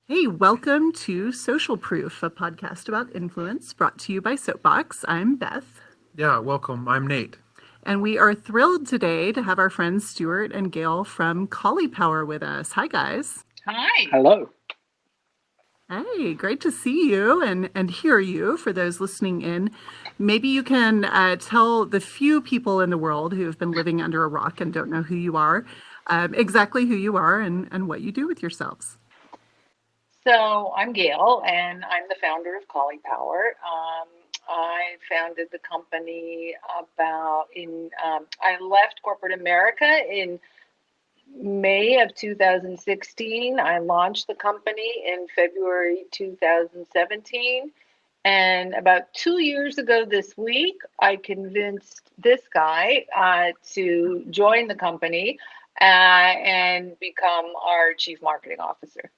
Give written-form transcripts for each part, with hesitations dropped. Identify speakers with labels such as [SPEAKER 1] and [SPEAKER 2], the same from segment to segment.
[SPEAKER 1] Hey, welcome to Social Proof, a podcast about influence brought to you by Soapbox. I'm Beth,
[SPEAKER 2] Yeah, welcome. I'm Nate.
[SPEAKER 1] and we are thrilled today to have our friends Stuart and Gail from Caulipower with us. Hi, guys.
[SPEAKER 3] Hi.
[SPEAKER 4] Hello.
[SPEAKER 1] Hey, great to see you and hear you for those listening in. Maybe you can tell the few people in the world who have been living under a rock and don't know who you are, exactly who you are and what you do with yourselves.
[SPEAKER 3] So I'm Gail, and I'm the founder of Caulipower. I founded the company I left corporate America in May of 2016. I launched the company in February 2017. And about 2 years ago this week, I convinced this guy to join the company and become our chief marketing officer.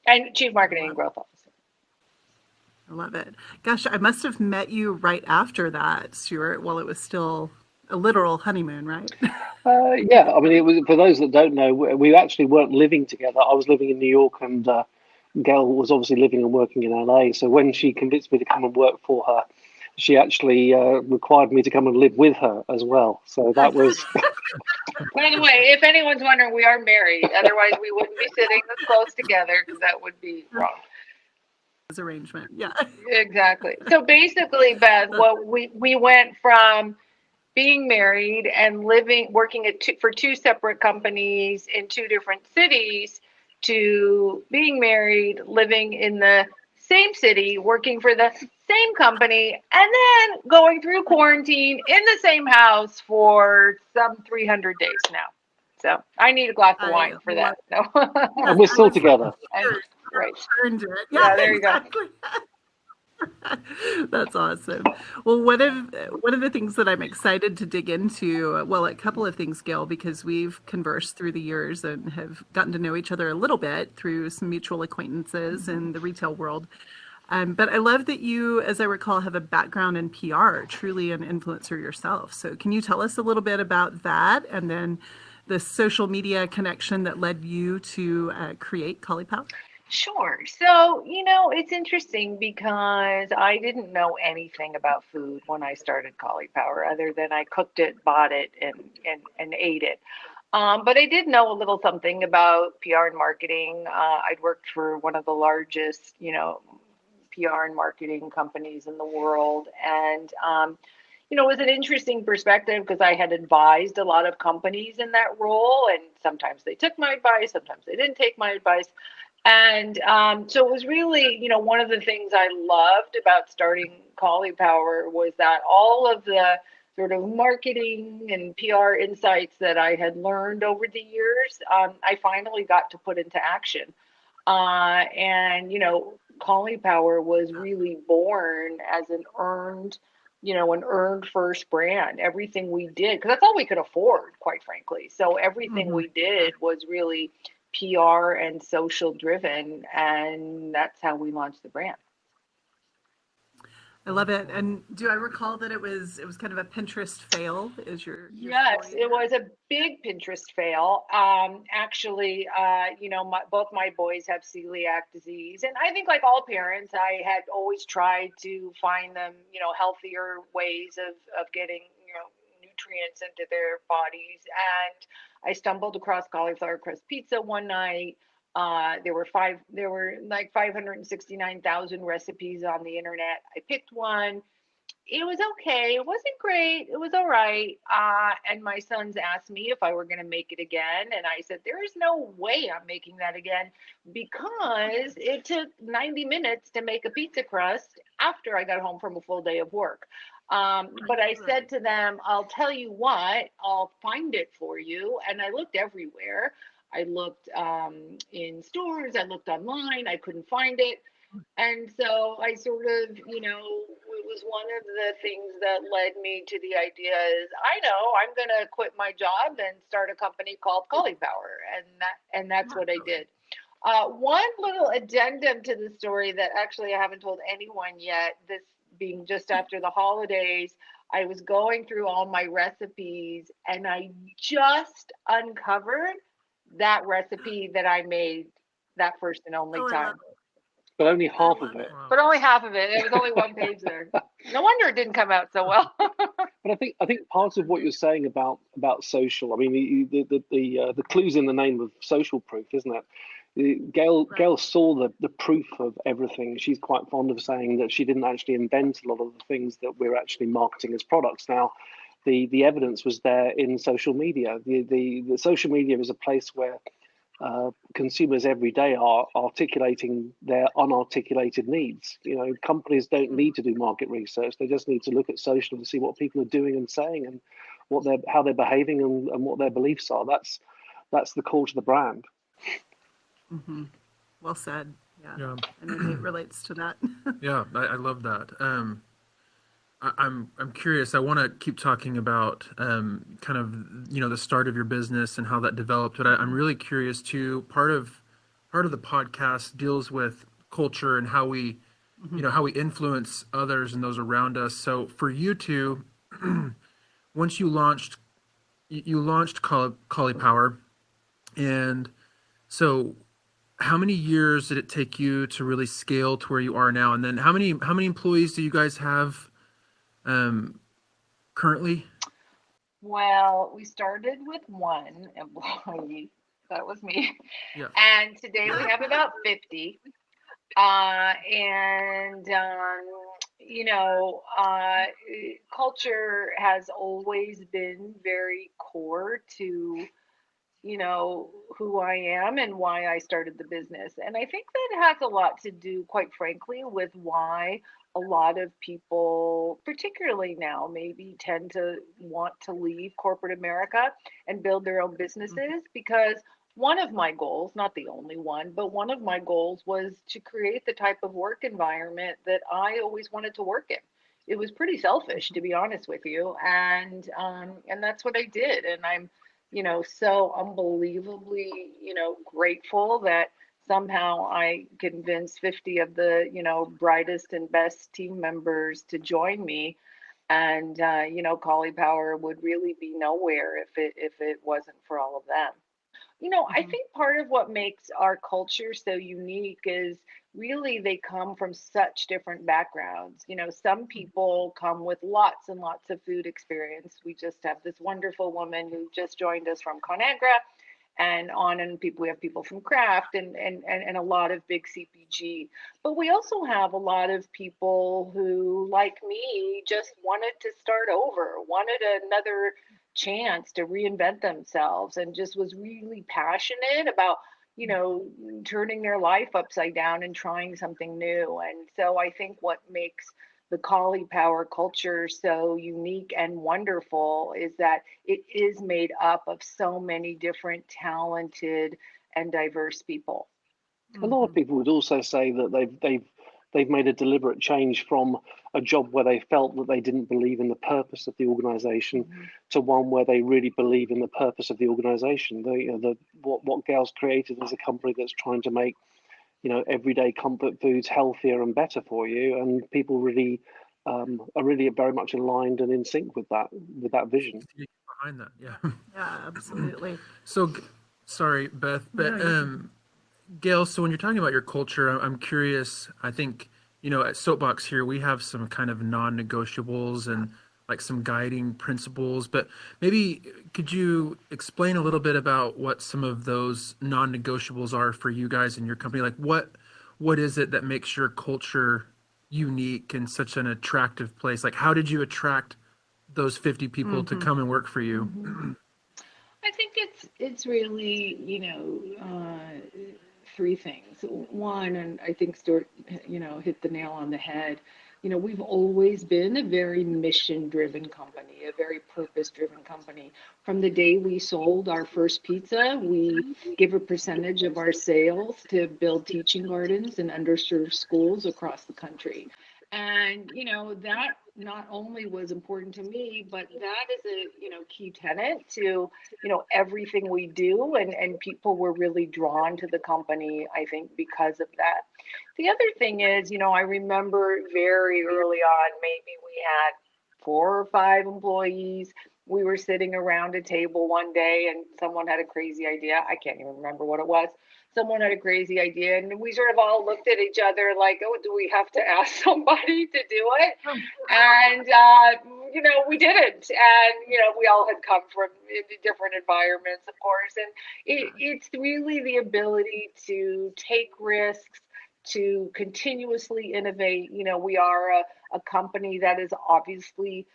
[SPEAKER 3] And Chief
[SPEAKER 1] I
[SPEAKER 3] Marketing and
[SPEAKER 1] love,
[SPEAKER 3] Growth Officer.
[SPEAKER 1] I love it. Gosh, I must have met you right after that, Stuart, while it was still a literal honeymoon, right?
[SPEAKER 4] Yeah, I mean, it was for those that don't know, we actually weren't living together. I was living in New York, and Gail was obviously living and working in LA. So when she convinced me to come and work for her, she actually required me to come and live with her as well. So that was,
[SPEAKER 3] By the way, if anyone's wondering, we are married. Otherwise, we wouldn't be sitting this close together because that would be wrong.
[SPEAKER 1] Arrangement. Yeah.
[SPEAKER 3] Exactly. So basically, Beth,
[SPEAKER 1] That's
[SPEAKER 3] what we went from being married and working for two separate companies in two different cities to being married, living in the same city, working for the same company, and then going through quarantine in the same house for some 300 days now. So I need a glass of
[SPEAKER 1] I
[SPEAKER 3] wine for
[SPEAKER 1] love.
[SPEAKER 3] that. No.
[SPEAKER 1] Yes,
[SPEAKER 4] and we're
[SPEAKER 1] I
[SPEAKER 4] still
[SPEAKER 1] was like,
[SPEAKER 4] together.
[SPEAKER 3] And
[SPEAKER 1] cheers.
[SPEAKER 3] right.
[SPEAKER 1] Earned it. Yeah,
[SPEAKER 3] Yeah, there you go.
[SPEAKER 1] exactly. That's awesome. Well, one of the things that I'm excited to dig into, well, a couple of things, Gail, because we've conversed through the years and have gotten to know each other a little bit through some mutual acquaintances in the retail world. But I love that you, as I recall, have a background in PR, truly an influencer yourself. So can you tell us a little bit about that and then the social media connection that led you to create Cauliflower?
[SPEAKER 3] Sure. So, it's interesting because I didn't know anything about food when I started Cauliflower, other than I cooked it, bought it, and ate it. But I did know a little something about PR and marketing. I'd worked for one of the largest, PR and marketing companies in the world. And, it was an interesting perspective because I had advised a lot of companies in that role. And sometimes they took my advice, sometimes they didn't take my advice. And so it was really, one of the things I loved about starting Cauliflower was that all of the sort of marketing and PR insights that I had learned over the years, I finally got to put into action. And, Cauliflower was really born as an earned first brand. Everything we did, because that's all we could afford, quite frankly. So everything
[SPEAKER 1] Mhm.
[SPEAKER 3] we did was really PR and social driven, and that's how we launched the brand.
[SPEAKER 1] I love it. And do I recall that it was kind of a Pinterest fail? Is your
[SPEAKER 3] Yes,
[SPEAKER 1] story
[SPEAKER 3] it
[SPEAKER 1] there?
[SPEAKER 3] was a big Pinterest fail. Actually, both my boys have celiac disease, and I think, like all parents, I had always tried to find them, healthier ways of getting, nutrients into their bodies. And I stumbled across cauliflower crust pizza one night. There were like 569,000 recipes on the internet. I picked one. It was okay. It wasn't great. It was all right. And my sons asked me if I were going to make it again. And I said, there is no way I'm making that again because it took 90 minutes to make a pizza crust after I got home from a full day of work. But I said
[SPEAKER 1] Right.
[SPEAKER 3] to them, I'll tell you what, I'll find it for you. And I looked everywhere. I looked in stores, I looked online, I couldn't find it. And so I sort of, it was one of the things that led me to the idea is I know I'm going to quit my job and start a company called Cauliflower, and that's what I
[SPEAKER 1] Naturally.
[SPEAKER 3] did. One little addendum to the story that actually I haven't told anyone yet. This being just after the holidays, I was going through all my recipes and I just uncovered that recipe that I made that first and only
[SPEAKER 1] Oh, I
[SPEAKER 3] time.
[SPEAKER 1] love it.
[SPEAKER 4] but only
[SPEAKER 1] I
[SPEAKER 4] half
[SPEAKER 1] love
[SPEAKER 4] of it.
[SPEAKER 1] it.
[SPEAKER 2] Wow.
[SPEAKER 3] But only half of it. There was only one page there. No wonder it didn't come out so well.
[SPEAKER 4] But I think part of what you're saying about social, I mean, the clue's in the name of social proof, isn't it?
[SPEAKER 1] Right.
[SPEAKER 4] Gail saw the proof of everything. She's quite fond of saying that she didn't actually invent a lot of the things that we're actually marketing as products now. The evidence was there in social media. The social media is a place where consumers every day are articulating their unarticulated needs. You know, companies don't need to do market research; they just need to look at social to see what people are doing and saying, and how they're behaving, and what their beliefs are. That's the core to the brand.
[SPEAKER 1] Mm-hmm. Well said. Yeah.
[SPEAKER 2] Yeah.
[SPEAKER 1] I know Nate relates to that.
[SPEAKER 2] Yeah, I love that. I'm curious. I want to keep talking about kind of the start of your business and how that developed. But I'm really curious too. Part of the podcast deals with culture and how we
[SPEAKER 1] Mm-hmm.
[SPEAKER 2] how we influence others and those around us. So for you two, once you launched Cauliflower, and so how many years did it take you to really scale to where you are now? And then how many employees do you guys have um, currently?
[SPEAKER 3] Well, we started with one employee. That was me.
[SPEAKER 2] Yeah.
[SPEAKER 3] And today we have about 50. And you know, culture has always been very core to, who I am and why I started the business. And I think that has a lot to do, quite frankly, with why a lot of people, particularly now, maybe tend to want to leave corporate America and build their own businesses. Because one of my goals, not the only one, but one of my goals was to create the type of work environment that I always wanted to work in. It was pretty selfish, to be honest with you, and that's what I did. And I'm so unbelievably, grateful that somehow I convinced 50 of the, brightest and best team members to join me. And, Cauliflower would really be nowhere if it wasn't for all of them. I
[SPEAKER 1] Mm-hmm.
[SPEAKER 3] think part of what makes our culture so unique is really they come from such different backgrounds. Some people come with lots and lots of food experience. We just have this wonderful woman who just joined us from Conagra, and people, we have people from Kraft and a lot of big CPG. But we also have a lot of people who, like me, just wanted to start over, wanted another chance to reinvent themselves, and just was really passionate about turning their life upside down and trying something new. And so I think what makes the Power culture so unique and wonderful is that it is made up of so many different talented and diverse people.
[SPEAKER 4] A lot of
[SPEAKER 1] Mm-hmm.
[SPEAKER 4] people would also say that they've made a deliberate change from a job where they felt that they didn't believe in the purpose of the organization
[SPEAKER 3] Mm-hmm.
[SPEAKER 4] to one where they really believe in the purpose of the organization. What Gail's created is a company that's trying to make everyday comfort foods healthier and better for you, and people really are really very much aligned and in sync with that vision.
[SPEAKER 2] Behind that, yeah.
[SPEAKER 1] Yeah, absolutely.
[SPEAKER 2] So, sorry, Beth,
[SPEAKER 1] No,
[SPEAKER 2] but
[SPEAKER 1] you're good.
[SPEAKER 2] Gail. So when you're talking about your culture, I'm curious. I think at Soapbox here we have some kind of non-negotiables and like some guiding principles. But maybe could you explain a little bit about what some of those non-negotiables are for you guys in your company? Like what is it that makes your culture unique and such an attractive place? Like how did you attract those 50 people to
[SPEAKER 1] Mm-hmm.
[SPEAKER 2] come and work for you?
[SPEAKER 3] Mm-hmm. I think it's really, three things. One, and I think Stuart, hit the nail on the head. We've always been a very mission-driven company, a very purpose-driven company. From the day we sold our first pizza, we give a percentage of our sales to build teaching gardens in underserved schools across the country. And, that not only was important to me, but that is a, key tenet to everything we do, and people were really drawn to the company, I think, because of that. The other thing is, I remember very early on, maybe we had 4 or 5 employees. We were sitting around a table one day and someone had a crazy idea. I can't even remember what it was. someone had a crazy idea, and we sort of all looked at each other like, oh, do we have to ask somebody to do it? And, we didn't. And, we all had come from different environments, of course. And it's really the ability to take risks, to continuously innovate. We are a company that is obviously,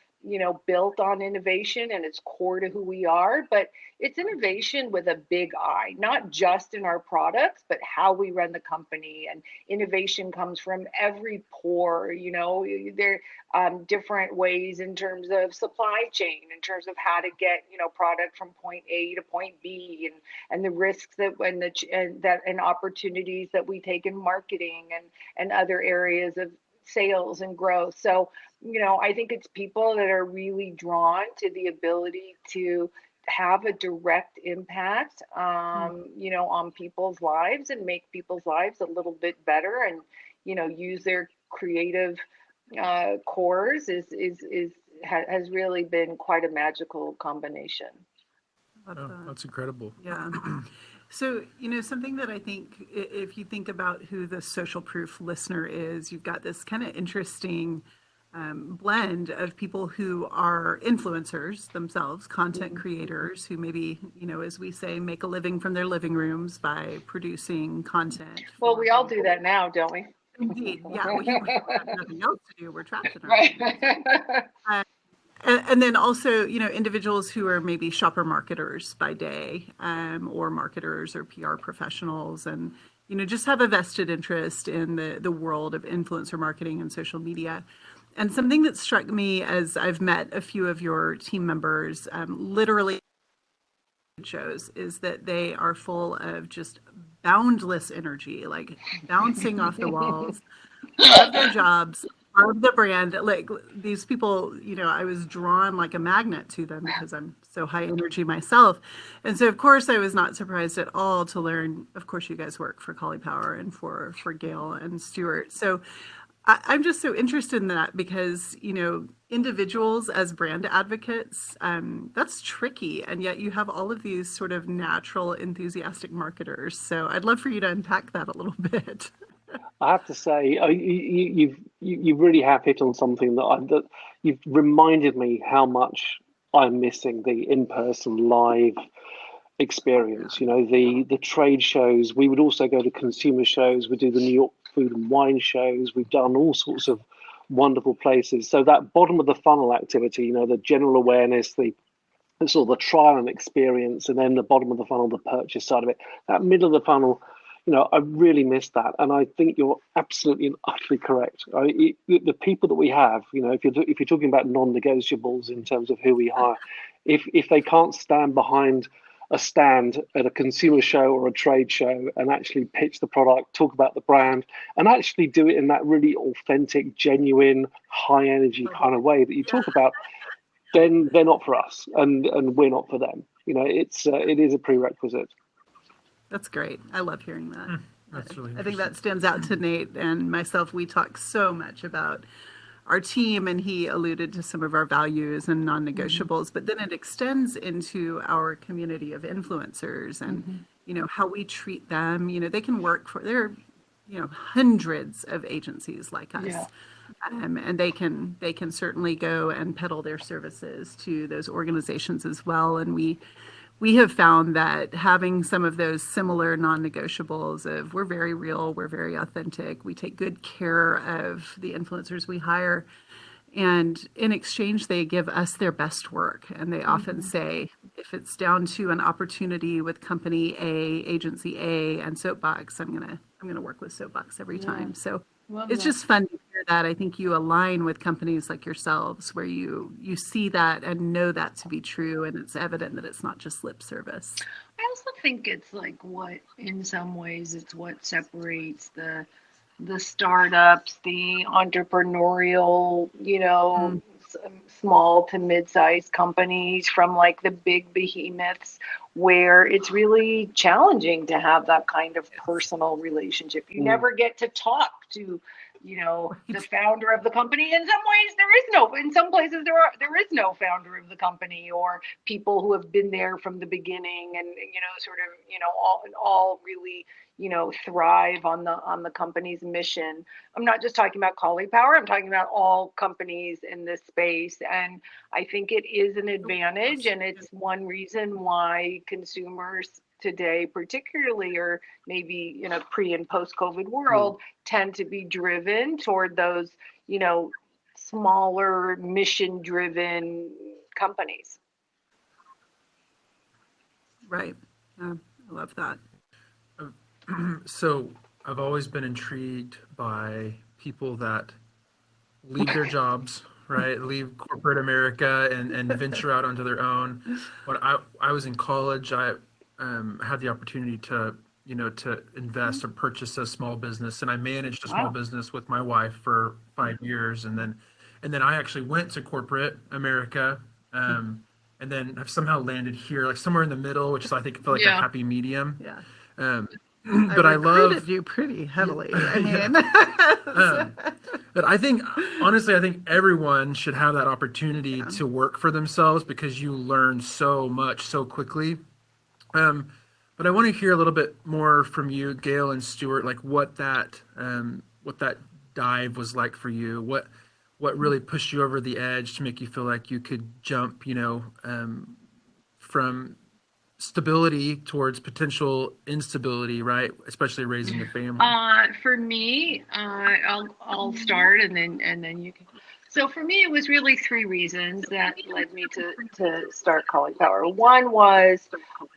[SPEAKER 3] built on innovation, and it's core to who we are, but it's innovation with a big I, not just in our products, but how we run the company. And innovation comes from every pore. There different ways in terms of supply chain, in terms of how to get, product from point A to point B, and the risks and opportunities that we take in marketing and other areas of sales and growth. So, I think it's people that are really drawn to the ability to have a direct impact, on people's lives and make people's lives a little bit better, and, use their creative cores has really been quite a magical combination.
[SPEAKER 2] That's incredible.
[SPEAKER 1] Yeah. So, something that I think, if you think about who the social proof listener is, you've got this kind of interesting blend of people who are influencers themselves, content creators who maybe, as we say, make a living from their living rooms by producing content.
[SPEAKER 3] Well, we all do that now, don't we?
[SPEAKER 1] Indeed. Yeah. We have nothing else to do. We're trapped in our homes. And then also, individuals who are maybe shopper marketers by day, or marketers or PR professionals, and, just have a vested interest in the world of influencer marketing and social media. And something that struck me as I've met a few of your team members, literally shows, is that they are full of just boundless energy, like bouncing off the walls, love their jobs, love the brand. Like these people, I was drawn like a magnet to them because I'm so high energy myself. And so, of course, I was not surprised at all to learn, of course, you guys work for Caulipower and for Gail and Stuart. So I'm just so interested in that because, individuals as brand advocates, that's tricky. And yet you have all of these sort of natural, enthusiastic marketers. So I'd love for you to unpack that a little bit.
[SPEAKER 4] I have to say, you really have hit on something that you've reminded me how much I'm missing the in-person live experience. The trade shows. We would also go to consumer shows. We do the New York food and wine shows. We've done all sorts of wonderful places. So that bottom of the funnel activity, the general awareness, the sort of the trial and experience, and then the bottom of the funnel, the purchase side of it. That middle of the funnel, I really miss that, and I think you're absolutely and utterly correct. The people that we have, if you're talking about non-negotiables in terms of who we hire, if they can't stand behind a stand at a consumer show or a trade show and actually pitch the product, talk about the brand, and actually do it in that really authentic, genuine, high energy kind of way that you talk about, then they're not for us, and we're not for them. It is a prerequisite.
[SPEAKER 1] That's great. I love hearing that.
[SPEAKER 2] That's really
[SPEAKER 1] I think that stands out to Nate and myself. We talk so much about our team, and he alluded to some of our values and non-negotiables, but then it extends into our community of influencers and, how we treat them. They can work for, there are, hundreds of agencies like us.
[SPEAKER 3] Yeah.
[SPEAKER 1] And they can certainly go and peddle their services to those organizations as well. And we have found that having some of those similar non-negotiables of we're very real, we're very authentic, we take good care of the influencers we hire, and in exchange they give us their best work. And they often say, if it's down to an opportunity with company A, agency A, and Soapbox, I'm gonna work with Soapbox every time. So it's just fun to hear that. I think you align with companies like yourselves where you see that and know that to be true, and it's evident that it's not just lip service.
[SPEAKER 3] I also think it's like in some ways, it's what separates the startups, the entrepreneurial, small to mid-sized companies from like the big behemoths, where it's really challenging to have that kind of personal relationship. You never get to talk to the founder of the company. In some ways, there is no. In some places, there is no founder of the company, or people who have been there from the beginning, and sort of all really thrive on the company's mission. I'm not just talking about Caulipower. I'm talking about all companies in this space, and I think it is an advantage, and it's one reason why consumers today, particularly, or maybe in a pre and post COVID world, tend to be driven toward those, smaller mission driven companies.
[SPEAKER 1] Right. Yeah, I love that.
[SPEAKER 2] So I've always been intrigued by people that leave their jobs, right? Leave corporate America and venture out onto their own. When I was in college, I had the opportunity to invest or purchase a small business, and I managed a small business with my wife for 5 years, and then I actually went to corporate America, and then have somehow landed here, like somewhere in the middle, which is, I think, feel like a happy medium.
[SPEAKER 1] Yeah.
[SPEAKER 2] But I love
[SPEAKER 1] you pretty heavily. I mean,
[SPEAKER 2] but I think, honestly, I think everyone should have that opportunity to work for themselves, because you learn so much so quickly. But I want to hear a little bit more from you, Gail and Stuart, like what that dive was like for you. What really pushed you over the edge to make you feel like you could jump, from stability towards potential instability, right? Especially raising a family.
[SPEAKER 3] For me, I'll start, and then you can. So for me, it was really 3 reasons that led me to start Caulipower. One was,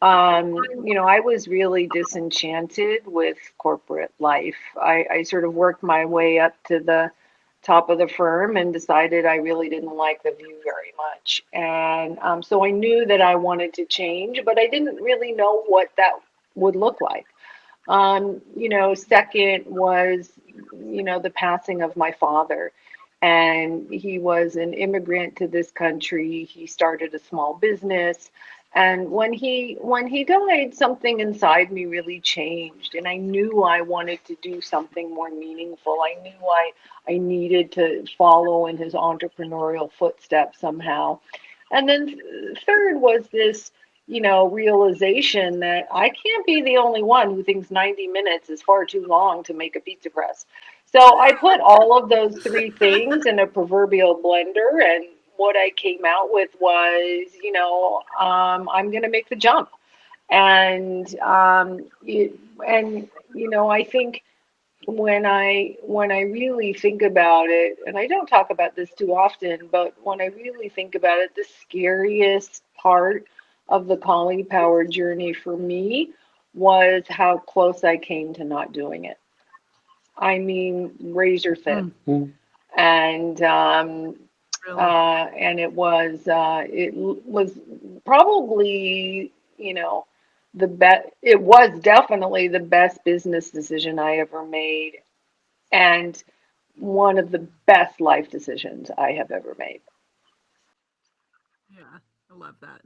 [SPEAKER 3] I was really disenchanted with corporate life. I sort of worked my way up to the top of the firm and decided I really didn't like the view very much. And so I knew that I wanted to change, but I didn't really know what that would look like. Second was, the passing of my father. And he was an immigrant to this country. He started a small business. And when he died, something inside me really changed. And I knew I wanted to do something more meaningful. I knew I needed to follow in his entrepreneurial footsteps somehow. And then third was this, realization that I can't be the only one who thinks 90 minutes is far too long to make a pizza crust. So I put all of those 3 things in a proverbial blender, and what I came out with was, I'm going to make the jump. And I think when I really think about it, and I don't talk about this too often, but when I really think about it, the scariest part of the Caulipower journey for me was how close I came to not doing it. I mean, razor thin. And it was probably, it was definitely the best business decision I ever made, and one of the best life decisions I have ever made.
[SPEAKER 1] Yeah, I love that.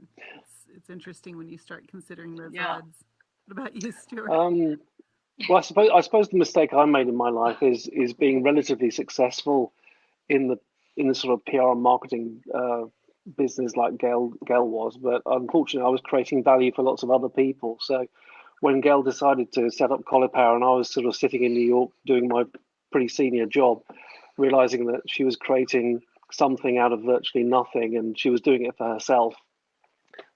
[SPEAKER 1] It's interesting when you start considering those odds. What about you, Stuart?
[SPEAKER 4] Well, I suppose the mistake I made in my life is being relatively successful in the sort of PR and marketing business like Gail was, but unfortunately, I was creating value for lots of other people. So when Gail decided to set up Caulipower, and I was sort of sitting in New York doing my pretty senior job, realizing that she was creating something out of virtually nothing, and she was doing it for herself,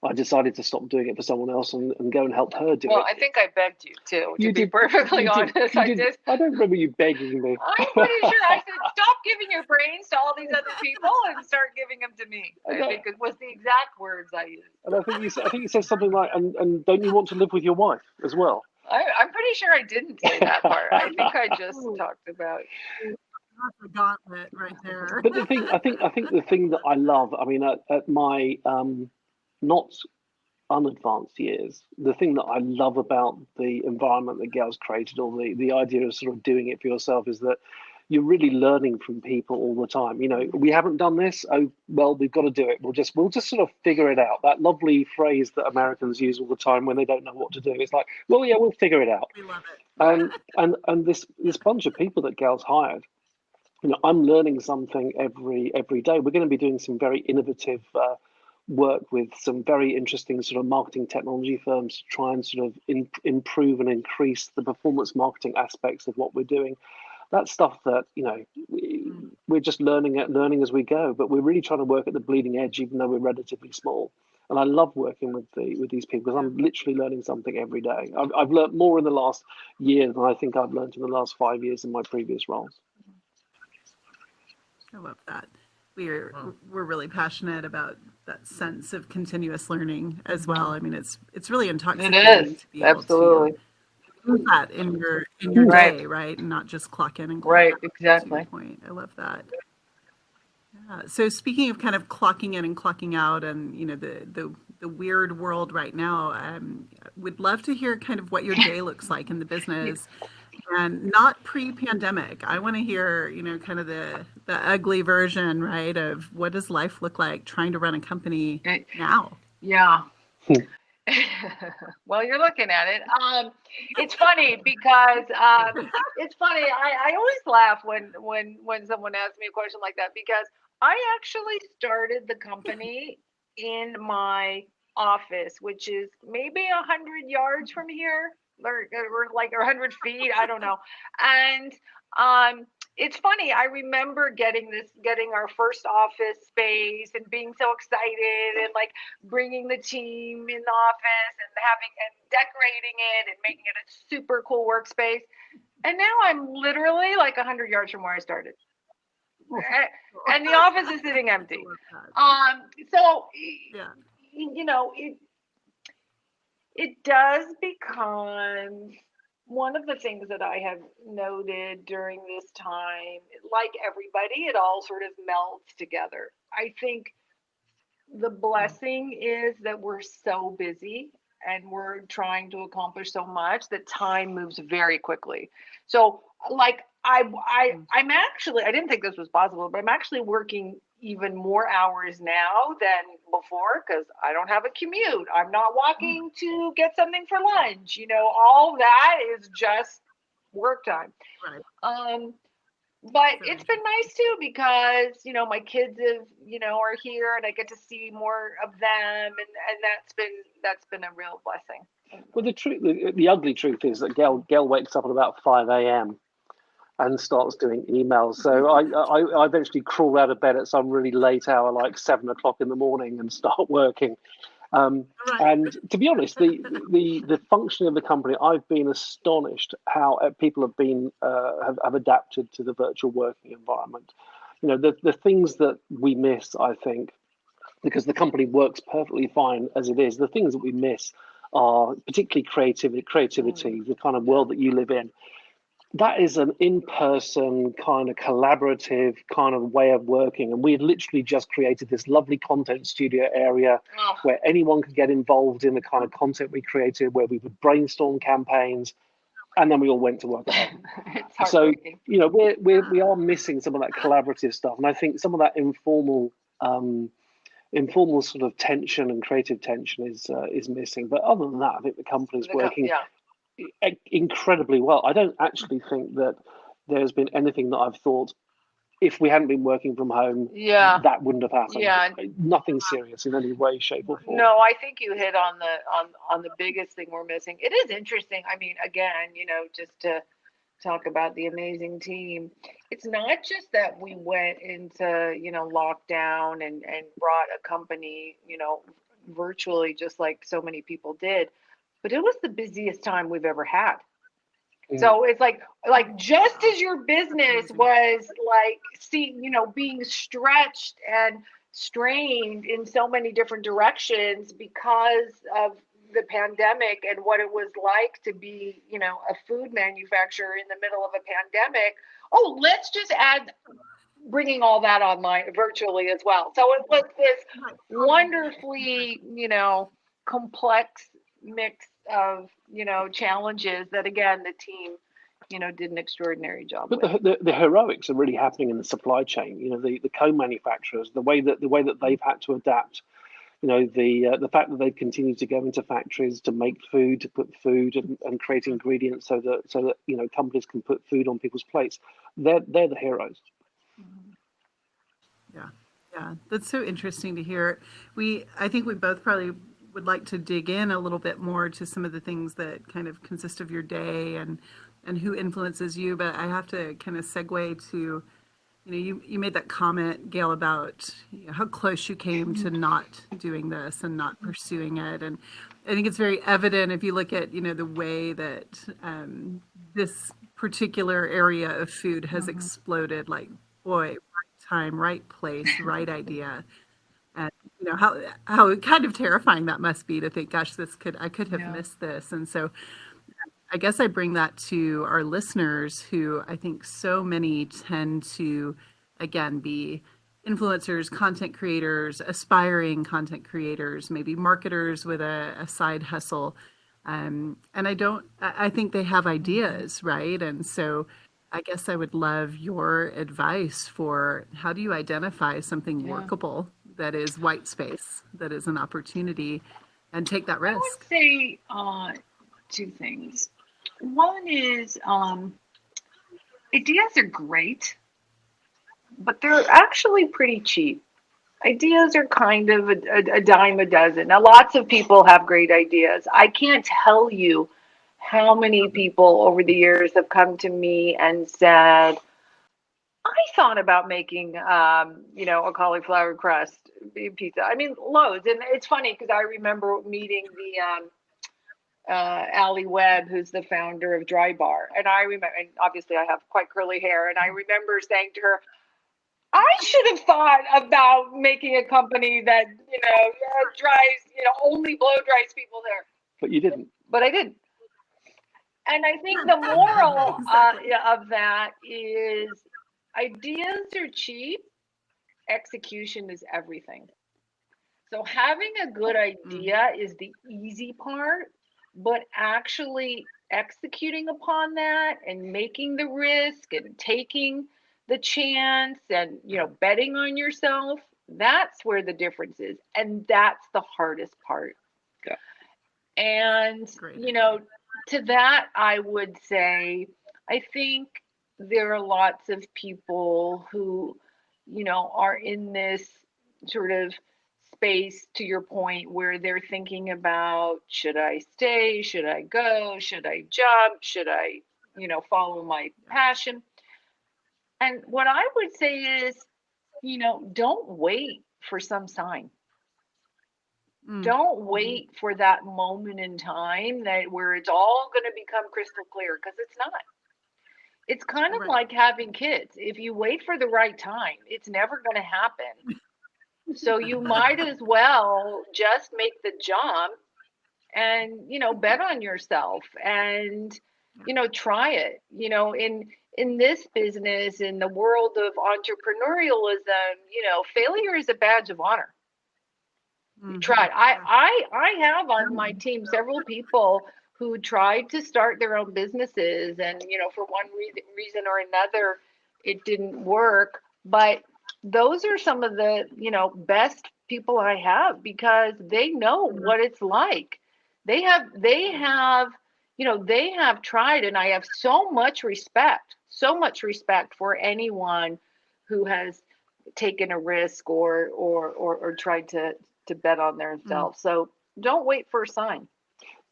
[SPEAKER 4] I decided to stop doing it for someone else and go and help her do it.
[SPEAKER 3] Well, I think I begged you too, to be perfectly honest. I did.
[SPEAKER 4] I don't remember you begging me.
[SPEAKER 3] I'm pretty sure I said, stop giving your brains to all these other people and start giving them to me. I think it was the exact words I used.
[SPEAKER 4] And I think you said something like, and don't you want to live with your wife as well?
[SPEAKER 3] I'm pretty sure I didn't say that part. I think I just talked about.
[SPEAKER 1] That's a gauntlet right there.
[SPEAKER 4] But I think the thing that I love, I mean, at my not unadvanced years, the thing that I love about the environment that Gail's created, or the idea of sort of doing it for yourself, is that you're really learning from people all the time. We haven't done this. Oh, well, we've got to do it. We'll just sort of figure it out. That lovely phrase that Americans use all the time when they don't know what to do. It's like, well, yeah, we'll figure it out.
[SPEAKER 1] We love it.
[SPEAKER 4] And this bunch of people that Gail's hired, I'm learning something every day. We're going to be doing some very innovative work with some very interesting sort of marketing technology firms to try and sort of improve and increase the performance marketing aspects of what we're doing. That's stuff that we're just learning as we go. But we're really trying to work at the bleeding edge, even though we're relatively small. And I love working with these people because I'm literally learning something every day. I've learned more in the last year than I think I've learned in the last 5 years in my previous roles.
[SPEAKER 1] I love that. We're really passionate about that sense of continuous learning as well. I mean, it's really
[SPEAKER 3] It
[SPEAKER 1] intoxicating
[SPEAKER 3] is.
[SPEAKER 1] to be able
[SPEAKER 3] Absolutely.
[SPEAKER 1] to do that in your
[SPEAKER 3] Right.
[SPEAKER 1] day, right? And not just clock in and clock
[SPEAKER 3] Right.
[SPEAKER 1] out. To your
[SPEAKER 3] Exactly.
[SPEAKER 1] point, I love that. Yeah. So speaking of kind of clocking in and clocking out, and the weird world right now, would love to hear kind of what your day looks like in the business, and not pre-pandemic. I want to hear, kind of the ugly version, right, of what does life look like trying to run a company
[SPEAKER 3] It-
[SPEAKER 1] now.
[SPEAKER 3] yeah. Well, you're looking at it. It's funny because it's funny. I always laugh when someone asks me a question like that because I actually started the company in my office, which is maybe 100 yards from here, or like 100 feet. I don't know. And it's funny. I remember getting our first office space and being so excited and like bringing the team in the office and having and decorating it and making it a super cool workspace. And now I'm literally like 100 yards from where I started, and the office is sitting empty. So
[SPEAKER 1] Yeah.
[SPEAKER 3] It does become one of the things that I have noted during this time. Like everybody, it all sort of melts together. I think the blessing is that we're so busy and we're trying to accomplish so much that time moves very quickly. So like I'm actually, I didn't think this was possible, but I'm actually working even more hours now than before because I don't have a commute. I'm not walking to get something for lunch. All that is just work time.
[SPEAKER 1] Right.
[SPEAKER 3] But
[SPEAKER 1] So
[SPEAKER 3] it's been nice too because my kids are here and I get to see more of them, and that's been a real blessing.
[SPEAKER 4] Well, the ugly truth is that Gail wakes up at about 5 a.m. and starts doing emails. So I eventually crawl out of bed at some really late hour, like 7 o'clock in the morning, and start working.
[SPEAKER 1] right.
[SPEAKER 4] And to be honest, the functioning of the company, I've been astonished how people have been have adapted to the virtual working environment. The things that we miss, I think, because the company works perfectly fine as it is. The things that we miss are particularly creativity, the kind of world that you live in. That is an in-person kind of collaborative kind of way of working. And we had literally just created this lovely content studio area
[SPEAKER 3] Oh,
[SPEAKER 4] where anyone could get involved in the kind of content we created, where we would brainstorm campaigns, and then we all went to work at home.
[SPEAKER 3] it's
[SPEAKER 4] So,
[SPEAKER 3] heartbreaking.
[SPEAKER 4] we are missing some of that collaborative stuff. And I think some of that informal sort of tension and creative tension is missing. But other than that, I think the company's working
[SPEAKER 3] Yeah.
[SPEAKER 4] incredibly well. I don't actually think that there's been anything that I've thought if we hadn't been working from home,
[SPEAKER 3] Yeah.
[SPEAKER 4] that wouldn't have happened.
[SPEAKER 3] Yeah.
[SPEAKER 4] Nothing serious in any way, shape, or form.
[SPEAKER 3] No, I think you hit on the biggest thing we're missing. It is interesting. I mean, again, just to talk about the amazing team. It's not just that we went into, lockdown and brought a company, virtually just like so many people did, but it was the busiest time we've ever had. So it's like just as your business was like being stretched and strained in so many different directions because of the pandemic and what it was like to be, a food manufacturer in the middle of a pandemic. Oh, let's just add bringing all that online virtually as well. So it was this wonderfully, complex mix of, challenges that again the team, did an extraordinary job
[SPEAKER 4] But
[SPEAKER 3] with.
[SPEAKER 4] the heroics are really happening in the supply chain. The co-manufacturers, the way that they've had to adapt. The fact that they've continued to go into factories to make food, to put food and create ingredients so that companies can put food on people's plates. They're the heroes.
[SPEAKER 1] Yeah. Yeah. That's so interesting to hear. I think we both probably would like to dig in a little bit more to some of the things that kind of consist of your day and who influences you. But I have to kind of segue to, you made that comment, Gail, about how close you came to not doing this and not pursuing it. And I think it's very evident if you look at, the way that this particular area of food has exploded, like, boy, right time, right place, right idea. And how kind of terrifying that must be to think, gosh, I could have
[SPEAKER 3] Yeah.
[SPEAKER 1] missed this. And so I guess I bring that to our listeners who I think so many tend to, again, be influencers, content creators, aspiring content creators, maybe marketers with a side hustle. And I think they have ideas, right? And so I guess I would love your advice for how do you identify something
[SPEAKER 3] Yeah.
[SPEAKER 1] workable that is white space, that is an opportunity, and take that
[SPEAKER 3] I would
[SPEAKER 1] risk?
[SPEAKER 3] say two things. One is ideas are great, but they're actually pretty cheap. Ideas are kind of a dime a dozen. Now, lots of people have great ideas. I can't tell you how many people over the years have come to me and said, I thought about making, a cauliflower crust pizza. I mean, loads. And it's funny because I remember meeting the Allie Webb, who's the founder of Dry Bar. And I remember, and obviously I have quite curly hair. And I remember saying to her, I should have thought about making a company that, dries, only blow dries people's hair.
[SPEAKER 4] But you didn't.
[SPEAKER 3] But I did. And I think the moral
[SPEAKER 1] Exactly.
[SPEAKER 3] of that is ideas are cheap, execution is everything. So having a good
[SPEAKER 1] Mm,
[SPEAKER 3] idea is the easy part, but actually executing upon that and making the risk and taking the chance and betting on yourself, that's where the difference is. And that's the hardest part.
[SPEAKER 4] Yeah.
[SPEAKER 3] And
[SPEAKER 1] great advice.
[SPEAKER 3] to that I would say I think there are lots of people who are in this sort of space, to your point, where they're thinking about, should I stay, should I go, should I jump, should I follow my passion. And what I would say is, don't wait for some sign.
[SPEAKER 1] Mm,
[SPEAKER 3] Don't
[SPEAKER 1] mhm.
[SPEAKER 3] wait for that moment in time that where it's all going to become crystal clear, because it's not. It's kind of
[SPEAKER 1] Right.
[SPEAKER 3] like having kids. If you wait for the right time, it's never going to happen. So you might as well just make the jump and bet on yourself and try it. In this business, in the world of entrepreneurialism, failure is a badge of honor. You
[SPEAKER 1] Mhm.
[SPEAKER 3] tried. I
[SPEAKER 1] Yeah.
[SPEAKER 3] I I have on my team several people who tried to start their own businesses, and for one reason or another it didn't work. But those are some of the best people I have, because they know
[SPEAKER 1] Mhm.
[SPEAKER 3] what it's like. They have tried, and I have so much respect for anyone who has taken a risk or tried to bet on
[SPEAKER 1] Mm,
[SPEAKER 3] themselves. So don't wait for a sign.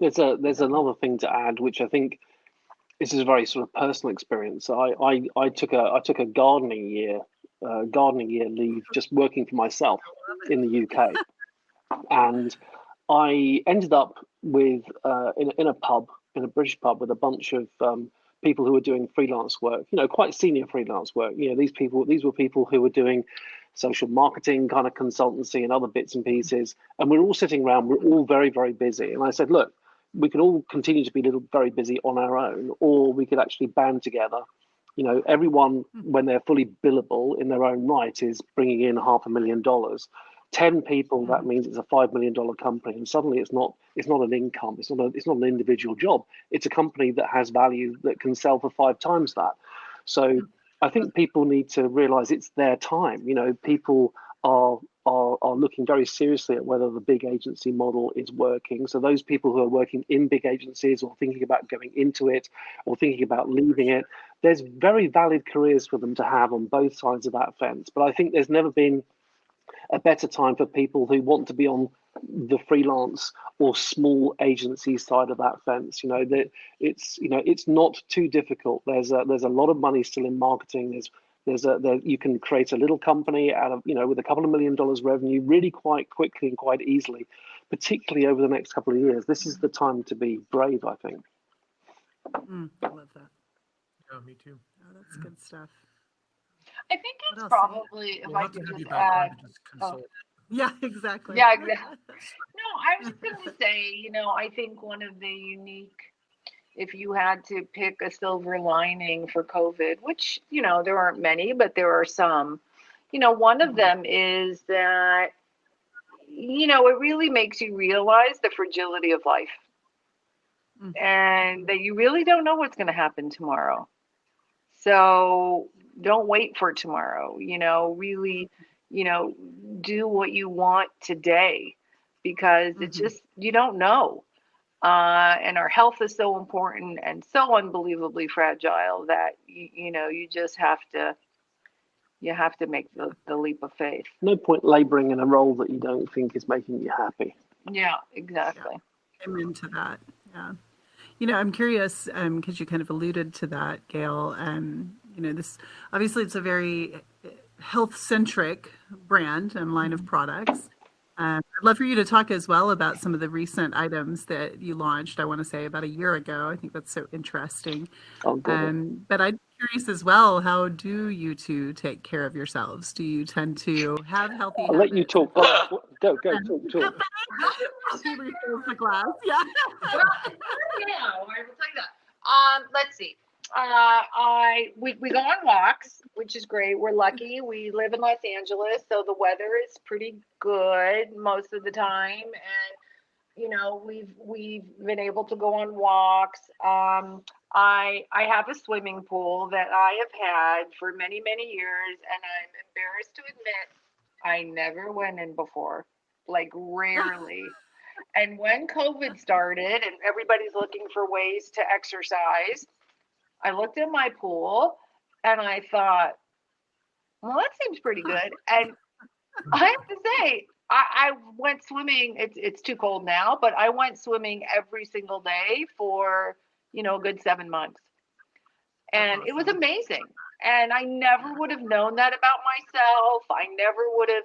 [SPEAKER 4] There's another thing to add, which I think this is a very sort of personal experience. I took a gardening year leave, just working for myself in the UK, and I ended up with in a pub, in a British pub, with a bunch of people who were doing freelance work. Quite senior freelance work. These were people who were doing social marketing kind of consultancy and other bits and pieces. And we're all sitting around. We're
[SPEAKER 1] mhm,
[SPEAKER 4] all very, very busy. And I said, look, we could all continue to be very busy on our own, or we could actually band together. Everyone,
[SPEAKER 1] mm,
[SPEAKER 4] when they're fully billable in their own right, is bringing in $500,000. 10 people, that
[SPEAKER 1] mhm,
[SPEAKER 4] means it's a $5 million company, and suddenly it's not an income, it's not an individual job, it's a company that has value that can sell for 5 times that. So
[SPEAKER 1] mm,
[SPEAKER 4] I think people need to realize it's their time. People are are looking very seriously at whether the big agency model is working. So those people who are working in big agencies or thinking about going into it or thinking about leaving it, there's very valid careers for them to have on both sides of that fence. But I think there's never been a better time for people who want to be on the freelance or small agency side of that fence. That it's not too difficult. There's a lot of money still in marketing. You can create a little company out of with a couple of $1 million revenue really quite quickly and quite easily, particularly over the next couple of years. This is the time to be brave, I think.
[SPEAKER 1] I love that.
[SPEAKER 2] Yeah, me too.
[SPEAKER 1] Oh, that's good stuff.
[SPEAKER 3] I think it's
[SPEAKER 1] else?
[SPEAKER 3] probably, if
[SPEAKER 2] We'll
[SPEAKER 3] I
[SPEAKER 2] have to
[SPEAKER 3] could
[SPEAKER 2] have you
[SPEAKER 3] just
[SPEAKER 2] back on
[SPEAKER 3] add,
[SPEAKER 2] to just consult.
[SPEAKER 1] Yeah, exactly.
[SPEAKER 3] yeah, exactly. No, I was going to say, I think one of the unique, if you had to pick a silver lining for COVID, which, there aren't many, but there are some, one of them is that, it really makes you realize the fragility of life and that you really don't know what's going to happen tomorrow. So don't wait for tomorrow, really, do what you want today because it's just, you don't know. And our health is so important and so unbelievably fragile that, you just have to make the leap of faith.
[SPEAKER 4] No point laboring in a role that you don't think is making you happy.
[SPEAKER 3] Yeah, exactly.
[SPEAKER 1] Yeah. I'm into that. Yeah. I'm curious because you kind of alluded to that, Gail. This obviously it's a very health-centric brand and line of products. I'd love for you to talk as well about some of the recent items that you launched, I want to say about a year ago. I think that's so interesting. But I'm curious as well, how do you two take care of yourselves? Do you tend to have healthy
[SPEAKER 4] I'll let you talk. Go, talk.
[SPEAKER 1] She refills the glass. Yeah.
[SPEAKER 3] Well, yeah, I will tell you that. Let's see. We go on walks, which is great. We're lucky. We live in Los Angeles, so the weather is pretty good most of the time, and we've been able to go on walks. I have a swimming pool that I have had for many, many years, and I'm embarrassed to admit I never went in before, like rarely. And when COVID started and everybody's looking for ways to exercise, I looked at my pool and I thought, well, that seems pretty good. And I have to say, I went swimming. It's too cold now, but I went swimming every single day for, a good 7 months. And it was amazing. And I never would have known that about myself. I never would have,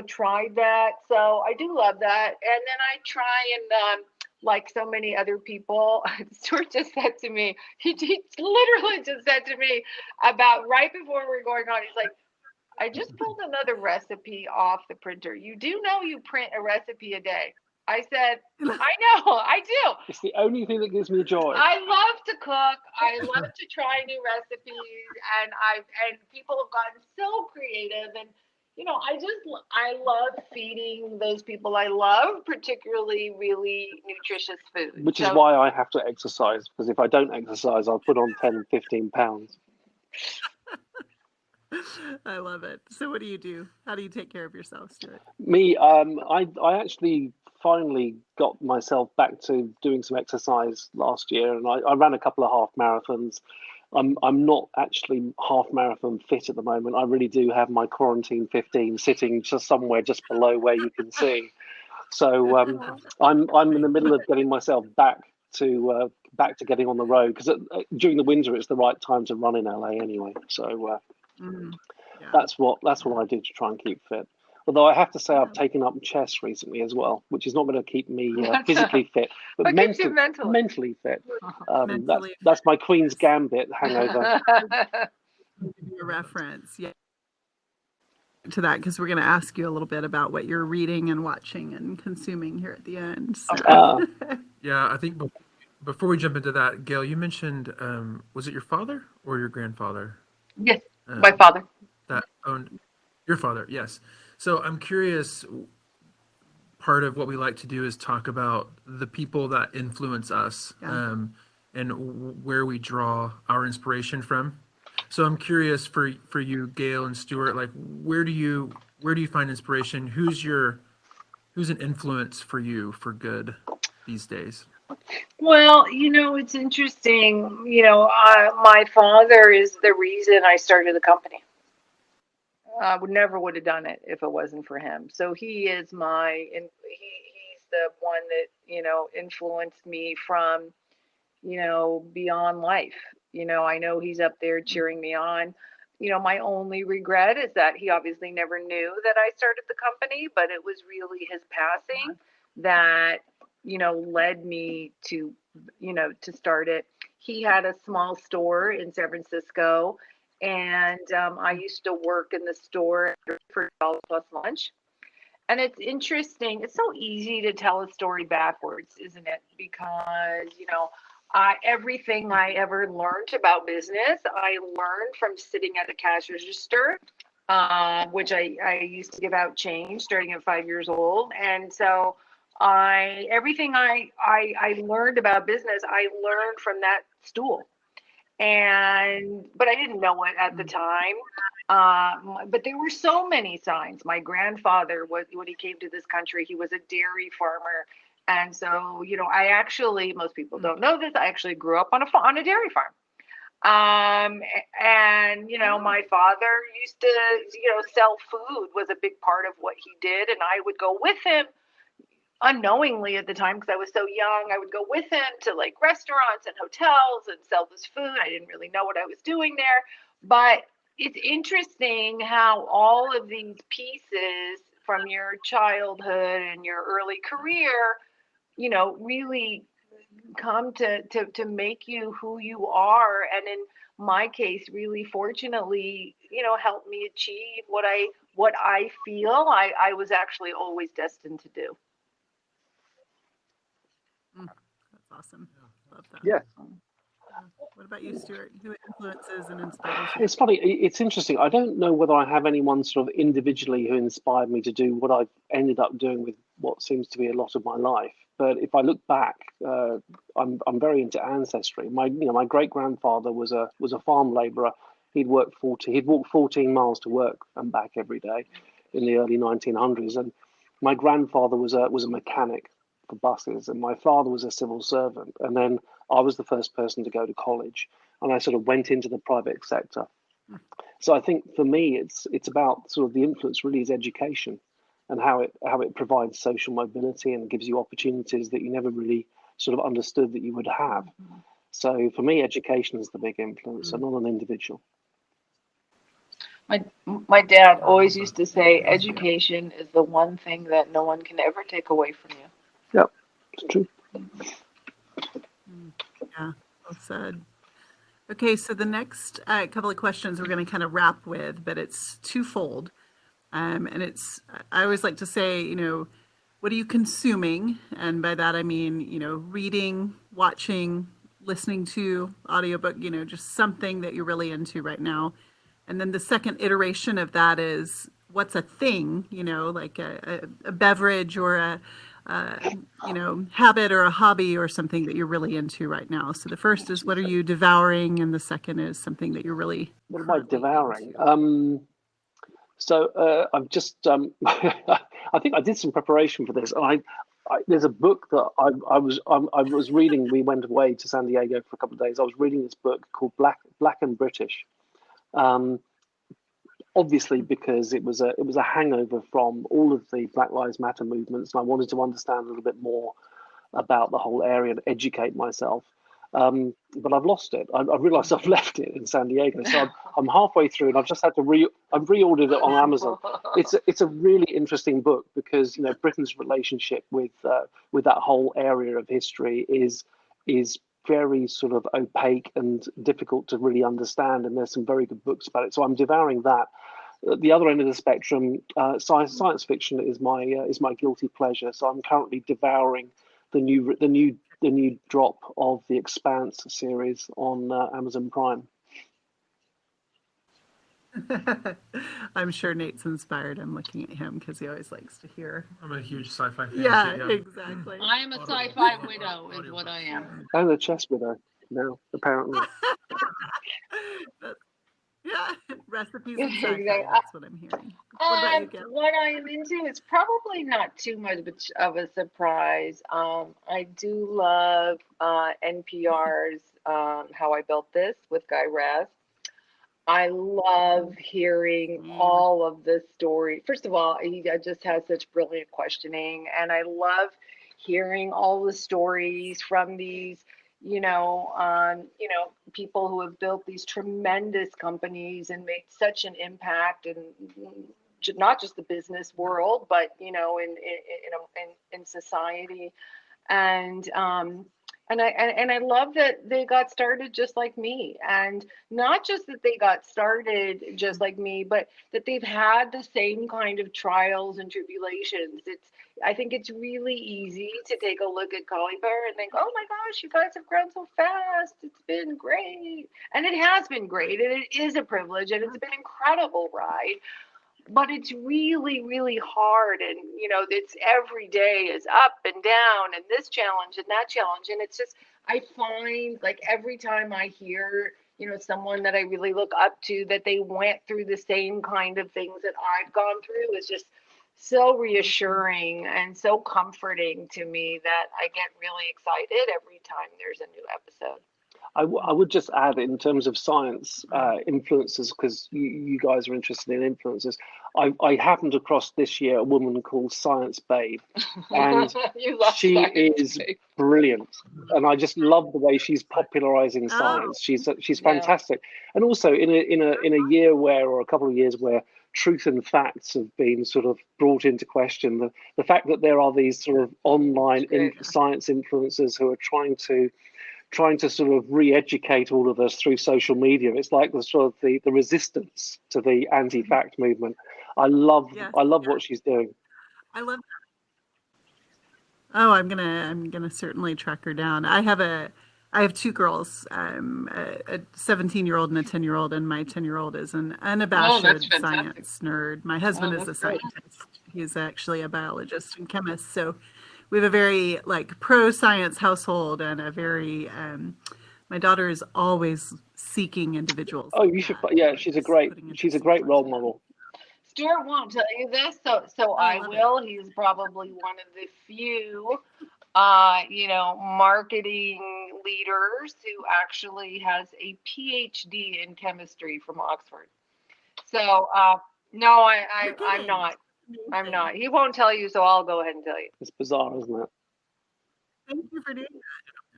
[SPEAKER 3] tried that. So I do love that. And then I try and, like so many other people, Stuart just said to me, he literally just said to me about right before we were going on, he's like, I just pulled another recipe off the printer. You do know you print a recipe a day. I said, I know, I do.
[SPEAKER 4] It's the only thing that gives me joy.
[SPEAKER 3] I love to cook. I love to try new recipes, and people have gotten so creative. And I love feeding those people I love, particularly really nutritious food.
[SPEAKER 4] Which is why I have to exercise, because if I don't exercise, I'll put on 10, 15 pounds.
[SPEAKER 1] I love it. So what do you do? How do you take care of yourself, Stuart?
[SPEAKER 4] Me, I actually finally got myself back to doing some exercise last year, and I ran a couple of half marathons. I'm not actually half marathon fit at the moment. I really do have my quarantine 15 sitting just somewhere just below where you can see. So I'm in the middle of getting myself back to getting on the road, because during the winter it's the right time to run in LA anyway. So that's what I do to try and keep fit. Although I have to say I've taken up chess recently as well, which is not going to keep me physically fit, but mentally fit. That's my Queen's Gambit hangover.
[SPEAKER 1] A reference, yeah, to that, because we're going to ask you a little bit about what you're reading and watching and consuming here at the end. So.
[SPEAKER 2] Yeah, I think before we jump into that, Gail, you mentioned, was it your father or your grandfather?
[SPEAKER 3] Yes, my father.
[SPEAKER 2] That owned your father, yes. So I'm curious, part of what we like to do is talk about the people that influence us, and where we draw our inspiration from. So I'm curious for you, Gail and Stuart, like where do you where do you find inspiration? Who's an influence for you for good these days?
[SPEAKER 3] Well, it's interesting. My father is the reason I started the company. I would have done it if it wasn't for him. So he is he's the one that, influenced me from, beyond life. I know he's up there cheering me on. My only regret is that he obviously never knew that I started the company, but it was really his passing that, led me to start it. He had a small store in San Francisco, and I used to work in the store for $1 plus lunch. And it's interesting. It's so easy to tell a story backwards, isn't it? Because, everything I ever learned about business, I learned from sitting at the cash register, which I used to give out change starting at 5 years old. And so everything I learned about business, I learned from that stool. But I didn't know it at the time. But there were so many signs. My grandfather was, when he came to this country, he was a dairy farmer. And so, most people don't know this. I actually grew up on a dairy farm. My father used to, sell food was a big part of what he did. And I would go with him unknowingly at the time because I was so young. I would go with him to like restaurants and hotels and sell this food. I didn't really know what I was doing there, but it's interesting how all of these pieces from your childhood and your early career, really come to make you who you are. And in my case, really fortunately, helped me achieve what I feel I was actually always destined to do.
[SPEAKER 1] That's awesome. Love that.
[SPEAKER 4] Yeah.
[SPEAKER 1] What about you, Stuart? Who influences and inspires you?
[SPEAKER 4] It's funny. It's interesting. I don't know whether I have anyone sort of individually who inspired me to do what I've ended up doing with what seems to be a lot of my life. But if I look back, I'm very into ancestry. My great grandfather was a farm labourer. He'd walk 14 miles to work and back every day in the early 1900s. And my grandfather was a mechanic for buses, and my father was a civil servant. And then I was the first person to go to college, and I sort of went into the private sector. So I think for me, it's about sort of the influence really is education, and how it provides social mobility and gives you opportunities that you never really sort of understood that you would have. So for me, education is the big influence, and not an individual.
[SPEAKER 3] My dad always used to say, education is the one thing that no one can ever take away from you.
[SPEAKER 4] Yeah, it's true.
[SPEAKER 1] Yeah, well said. Okay, so the next couple of questions we're going to kind of wrap with, but it's twofold. And I always like to say, what are you consuming? And by that, I mean, reading, watching, listening to audiobook, just something that you're really into right now. And then the second iteration of that is what's a thing, like a beverage or a habit or a hobby or something that you're really into right now. So the first is what are you devouring, and the second is something that you're really
[SPEAKER 4] What am I devouring?
[SPEAKER 1] into.
[SPEAKER 4] I've just I think I did some preparation for this. There's a book that I was reading. We went away to San Diego for a couple of days. I was reading this book called Black and British. Obviously, because it was a hangover from all of the Black Lives Matter movements, and I wanted to understand a little bit more about the whole area and educate myself. But I've lost it. I've realised I've left it in San Diego, so I'm halfway through, and I've just had to I've reordered it on Amazon. It's a really interesting book because Britain's relationship with that whole area of history is very sort of opaque and difficult to really understand, and there's some very good books about it. So I'm devouring that. At the other end of the spectrum, science fiction is my guilty pleasure. So I'm currently devouring the new drop of the Expanse series on Amazon Prime.
[SPEAKER 1] I'm sure Nate's inspired. I'm looking at him because he always likes to hear.
[SPEAKER 2] I'm a huge sci-fi fan.
[SPEAKER 1] Yeah, exactly.
[SPEAKER 3] I am a sci-fi widow, is what I am.
[SPEAKER 4] And a chess widow now, apparently.
[SPEAKER 1] Yeah, recipes and
[SPEAKER 3] Exactly.
[SPEAKER 1] sci-fi. That's what I'm hearing. What about you, Gail?
[SPEAKER 3] What I am into is probably not too much of a surprise. I do love NPR's How I Built This with Guy Raz. I love hearing
[SPEAKER 1] Mm,
[SPEAKER 3] all of the story. First of all, he just has such brilliant questioning, and I love hearing all the stories from these, people who have built these tremendous companies and made such an impact, and not just the business world, but in society. And I love that they got started just like me, and not just that they got started just like me, but that they've had the same kind of trials and tribulations. I think it's really easy to take a look at cauliflower and think, oh my gosh, you guys have grown so fast, it's been great. And it has been great, and it is a privilege, and it's been an incredible ride, but it's really, really hard. And it's every day is up and down, and this challenge and that challenge. And it's just, I find, like, every time I hear someone that I really look up to, that they went through the same kind of things that I've gone through, is just so reassuring and so comforting to me that I get really excited every time there's a new episode.
[SPEAKER 4] I would just add, in terms of science
[SPEAKER 1] right.
[SPEAKER 4] influencers, because you guys are interested in influencers. I happened across this year a woman called Science Babe, and
[SPEAKER 3] You love
[SPEAKER 4] she
[SPEAKER 3] science,
[SPEAKER 4] is
[SPEAKER 3] babe.
[SPEAKER 4] brilliant, and I just love the way she's popularizing
[SPEAKER 1] Oh,
[SPEAKER 4] science. She's
[SPEAKER 3] Yeah.
[SPEAKER 4] fantastic, and also in a year where, or a couple of years where, truth and facts have been sort of brought into question. The fact that there are these sort of
[SPEAKER 3] That's
[SPEAKER 4] online
[SPEAKER 3] great.
[SPEAKER 4] science influencers who are trying to sort of re-educate all of us through social media. It's like the sort of the resistance to the anti-fact movement. I love
[SPEAKER 1] yes,
[SPEAKER 4] I love
[SPEAKER 1] yeah.
[SPEAKER 4] what she's doing.
[SPEAKER 1] I love Oh, I'm gonna certainly track her down. I have two girls, a 17-year-old and a 10-year-old, and my 10-year-old is an
[SPEAKER 3] Oh,
[SPEAKER 1] unabashed
[SPEAKER 3] that's fantastic.
[SPEAKER 1] science nerd. My
[SPEAKER 3] Oh,
[SPEAKER 1] husband is
[SPEAKER 3] that's
[SPEAKER 1] a
[SPEAKER 3] great.
[SPEAKER 1] scientist. He's actually a biologist and chemist. So we have a very like pro-science household, and a very my daughter is always seeking individuals
[SPEAKER 4] Oh,
[SPEAKER 1] like
[SPEAKER 4] you should.
[SPEAKER 1] that,
[SPEAKER 4] Yeah,
[SPEAKER 1] always putting
[SPEAKER 4] she's a
[SPEAKER 1] interesting
[SPEAKER 4] great role
[SPEAKER 1] stories together.
[SPEAKER 4] model.
[SPEAKER 3] Stuart won't tell you this, so
[SPEAKER 1] Oh, I
[SPEAKER 3] I
[SPEAKER 1] love it.
[SPEAKER 3] will. He's probably one of the few, marketing leaders who actually has a PhD in chemistry from Oxford. So, no,
[SPEAKER 1] You're
[SPEAKER 3] I'm
[SPEAKER 1] kidding.
[SPEAKER 3] not. I'm
[SPEAKER 1] Amazing.
[SPEAKER 3] not. He won't tell you, so I'll go ahead and tell you.
[SPEAKER 4] It's bizarre, isn't it?
[SPEAKER 1] Thank you for doing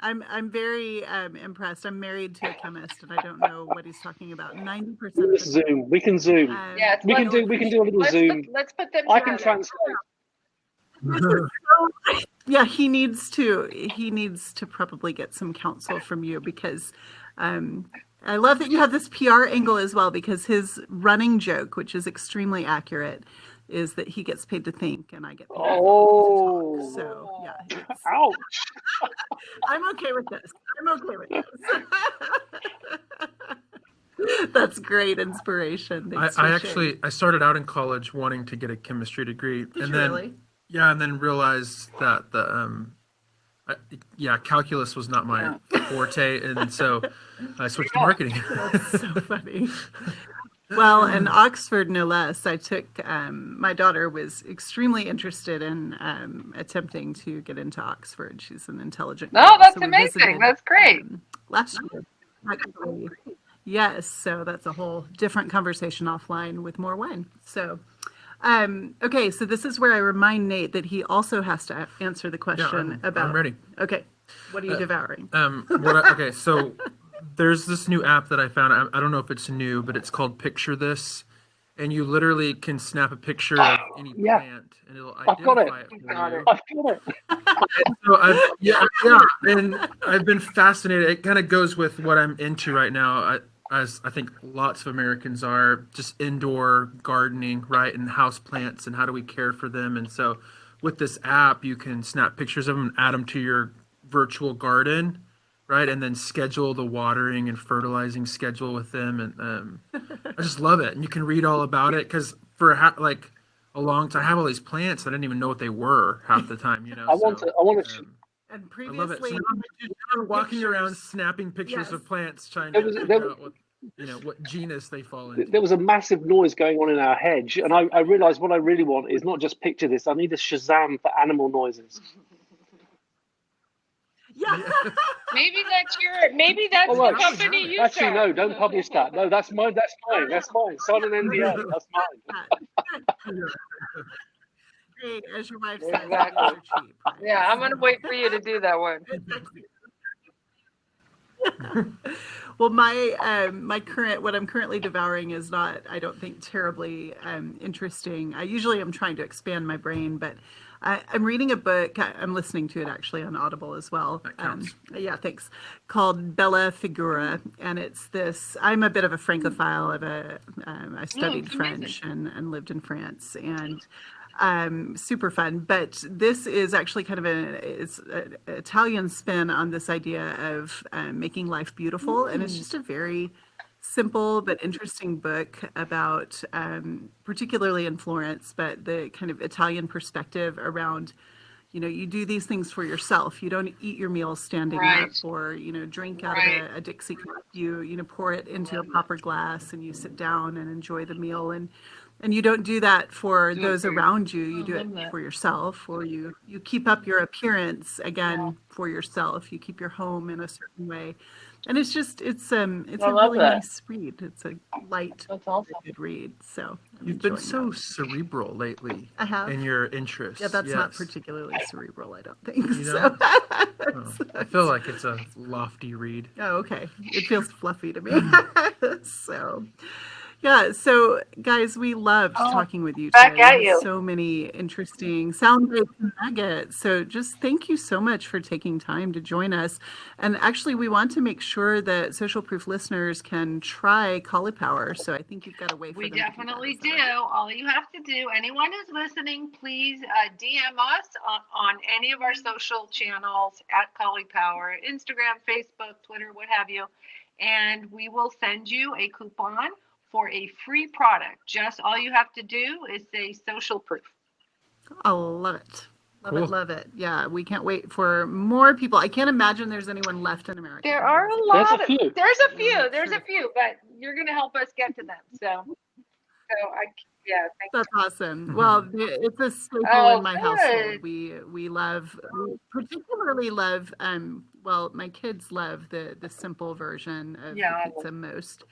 [SPEAKER 1] I'm very impressed. I'm married to a chemist, and I don't know what he's talking about 90% of
[SPEAKER 4] Let's
[SPEAKER 1] the time.
[SPEAKER 4] Zoom. We can Zoom.
[SPEAKER 3] Yes,
[SPEAKER 4] We can
[SPEAKER 3] let's
[SPEAKER 1] You'll
[SPEAKER 4] do a
[SPEAKER 1] appreciate
[SPEAKER 4] little
[SPEAKER 1] it.
[SPEAKER 4] Zoom.
[SPEAKER 3] let's put them
[SPEAKER 4] I can
[SPEAKER 3] together.
[SPEAKER 4] translate.
[SPEAKER 1] This is so, yeah, he needs to. He needs to probably get some counsel from you, because I love that you have this PR angle as well, because his running joke, which is extremely accurate, is that he gets paid to think and I get paid to talk.
[SPEAKER 4] Oh,
[SPEAKER 1] So yeah, it's
[SPEAKER 4] ouch!
[SPEAKER 1] I'm okay with this. I'm okay with this. That's great inspiration. Thanks
[SPEAKER 2] I
[SPEAKER 1] for
[SPEAKER 2] actually
[SPEAKER 1] sharing.
[SPEAKER 2] I started out in college wanting to get a chemistry degree,
[SPEAKER 1] Did
[SPEAKER 2] and
[SPEAKER 1] you
[SPEAKER 2] then
[SPEAKER 1] really?
[SPEAKER 2] yeah, and then realized that yeah, calculus was not my
[SPEAKER 3] Yeah.
[SPEAKER 2] forte, and so I switched to
[SPEAKER 3] Yeah.
[SPEAKER 2] marketing.
[SPEAKER 1] That's so funny. Well, in Oxford, no less, I took, my daughter was extremely interested in attempting to get into Oxford. She's an intelligent
[SPEAKER 3] No,
[SPEAKER 1] girl. So
[SPEAKER 3] that's
[SPEAKER 1] we
[SPEAKER 3] amazing.
[SPEAKER 1] visited
[SPEAKER 3] That's great.
[SPEAKER 1] last year, actually. Yes, so that's a whole different conversation offline with more wine. So, okay, so this is where I remind Nate that he also has to answer the
[SPEAKER 2] Yeah,
[SPEAKER 1] question
[SPEAKER 2] I'm
[SPEAKER 1] about,
[SPEAKER 2] ready.
[SPEAKER 1] okay, what are you devouring?
[SPEAKER 2] Okay, so there's this new app that I found. I don't know if it's new, but it's called Picture This, and you literally can snap a picture of any
[SPEAKER 4] Yeah,
[SPEAKER 2] plant, and it'll
[SPEAKER 4] I've got it.
[SPEAKER 2] identify it for
[SPEAKER 3] Got
[SPEAKER 2] you.
[SPEAKER 3] it.
[SPEAKER 4] I've got it.
[SPEAKER 2] And so yeah, and I've been fascinated. It kind of goes with what I'm into right now, as I think lots of Americans are, just indoor gardening, right, and house plants, and how do we care for them. And so with this app, you can snap pictures of them and add them to your virtual garden, right, and then schedule the watering and fertilizing schedule with them. And I just love it. And you can read all about it, because for like a long time, I have all these plants, I didn't even know what they were half the time, you know.
[SPEAKER 4] I want
[SPEAKER 2] So
[SPEAKER 4] to. I want to.
[SPEAKER 1] And
[SPEAKER 2] I love it. So
[SPEAKER 1] previously,
[SPEAKER 2] now I'm walking around
[SPEAKER 1] pictures.
[SPEAKER 2] snapping pictures
[SPEAKER 1] Yes.
[SPEAKER 2] of plants, trying
[SPEAKER 4] There
[SPEAKER 2] to
[SPEAKER 4] was
[SPEAKER 2] figure out what. what genus they fall
[SPEAKER 4] There
[SPEAKER 2] into.
[SPEAKER 4] was a massive noise going on in our hedge, and I realized what I really want is not just picture this. I need a Shazam for animal noises.
[SPEAKER 1] Yeah.
[SPEAKER 3] Maybe that's
[SPEAKER 4] Oh,
[SPEAKER 3] the
[SPEAKER 4] right.
[SPEAKER 3] company you
[SPEAKER 4] Actually, no,
[SPEAKER 3] start.
[SPEAKER 4] don't publish that. No, that's mine. That's mine. That's mine. Sign an NDA. That's mine.
[SPEAKER 1] Hey, as your wife says,
[SPEAKER 3] Exactly.
[SPEAKER 1] ideas are cheap. Right?
[SPEAKER 3] Yeah, I'm gonna wait for you to do that one.
[SPEAKER 1] Well, my current what I'm currently devouring is not, I don't think, terribly interesting. I usually am trying to expand my brain, but I'm reading a book. I'm listening to it actually on Audible as well.
[SPEAKER 2] That counts.
[SPEAKER 1] Yeah, thanks. Called Bella Figura, and it's this. I'm a bit of a Francophile. I studied
[SPEAKER 3] it's
[SPEAKER 1] French and lived in France, and super fun. But this is actually kind of it's an Italian spin on this idea of making life beautiful, and it's just a very simple but interesting book about, particularly in Florence, but the kind of Italian perspective around, you do these things for yourself. You don't eat your meals standing
[SPEAKER 3] Right.
[SPEAKER 1] up, or drink out of a Dixie cup. You pour it into a proper glass, and you sit down and enjoy the meal. And you don't do that for those around you. You do it for yourself, or you keep up your appearance again for yourself. You keep your home in a certain way, and it's a really
[SPEAKER 3] that.
[SPEAKER 1] nice read. It's a light,
[SPEAKER 3] That's awesome.
[SPEAKER 1] good read. So I'm
[SPEAKER 2] You've been
[SPEAKER 1] enjoying
[SPEAKER 2] so
[SPEAKER 1] that.
[SPEAKER 2] cerebral lately
[SPEAKER 1] I have.
[SPEAKER 2] in your interests.
[SPEAKER 1] Yeah, that's not
[SPEAKER 2] Yes.
[SPEAKER 1] particularly cerebral, I don't think.
[SPEAKER 2] You
[SPEAKER 1] So.
[SPEAKER 2] Oh, I feel like it's a lofty read.
[SPEAKER 1] Oh, okay. It feels fluffy to me. So, yeah. So, guys, we loved talking with you
[SPEAKER 3] back
[SPEAKER 1] today.
[SPEAKER 3] at
[SPEAKER 1] We
[SPEAKER 3] you.
[SPEAKER 1] had so many interesting sound bites and nuggets. So, just thank you so much for taking time to join us. And actually, we want to make sure that Social Proof listeners can try Caulipower. So, I think you've got a way for
[SPEAKER 3] We
[SPEAKER 1] them
[SPEAKER 3] definitely
[SPEAKER 1] to do that. Is that right?
[SPEAKER 3] All you have to do, anyone who's listening, please DM us on any of our social channels at Caulipower, Instagram, Facebook, Twitter, what have you, and we will send you a coupon for a free product. Just all you have to do is say Social Proof.
[SPEAKER 1] I love it. Love
[SPEAKER 2] Cool.
[SPEAKER 1] it, love it. Yeah, we can't wait for more people. I can't imagine there's anyone left in America.
[SPEAKER 3] There
[SPEAKER 1] who
[SPEAKER 3] are
[SPEAKER 1] has
[SPEAKER 3] a
[SPEAKER 1] it.
[SPEAKER 3] lot.
[SPEAKER 4] There's a few.
[SPEAKER 3] There's a few, but you're going to help us get to them. So thank
[SPEAKER 1] That's awesome. Well, it's a staple
[SPEAKER 3] Oh,
[SPEAKER 1] in my
[SPEAKER 3] good.
[SPEAKER 1] household. We particularly love, well, my kids love the simple version of the pizza most.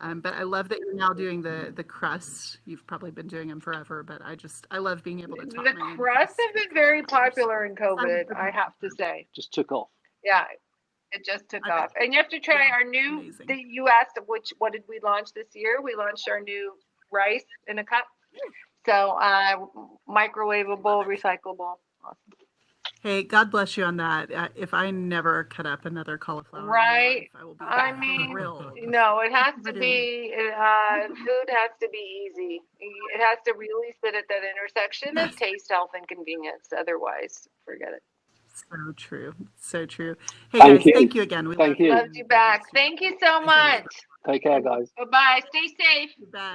[SPEAKER 1] But I love that you're now doing the crust. You've probably been doing them forever, but I love being able to talk
[SPEAKER 3] The
[SPEAKER 1] my own
[SPEAKER 3] crusts have been very popular in COVID,
[SPEAKER 1] Sounds
[SPEAKER 3] I have to say.
[SPEAKER 4] Just took off.
[SPEAKER 3] Yeah, it just took
[SPEAKER 1] I bet.
[SPEAKER 3] off. And you have to try
[SPEAKER 1] Yeah,
[SPEAKER 3] our new,
[SPEAKER 1] amazing.
[SPEAKER 3] you asked what did we launch this year? We launched our new rice in a cup. So microwavable, recyclable. Awesome.
[SPEAKER 1] Hey, God bless you on that. If I never cut up another cauliflower in my
[SPEAKER 3] Right.
[SPEAKER 1] life, I will be
[SPEAKER 3] I mean,
[SPEAKER 1] thrilled.
[SPEAKER 3] no, it has to
[SPEAKER 1] Brilliant.
[SPEAKER 3] be, food has to be easy. It has to really sit at that intersection of taste, health, and convenience. Otherwise, forget it.
[SPEAKER 1] So true. So true. Hey,
[SPEAKER 4] Thank
[SPEAKER 1] guys,
[SPEAKER 4] you.
[SPEAKER 1] thank you again. We
[SPEAKER 4] Thank you.
[SPEAKER 3] Loved you back. Thank you so much.
[SPEAKER 4] Take care, guys.
[SPEAKER 3] Bye-bye. Stay safe.
[SPEAKER 1] You bet.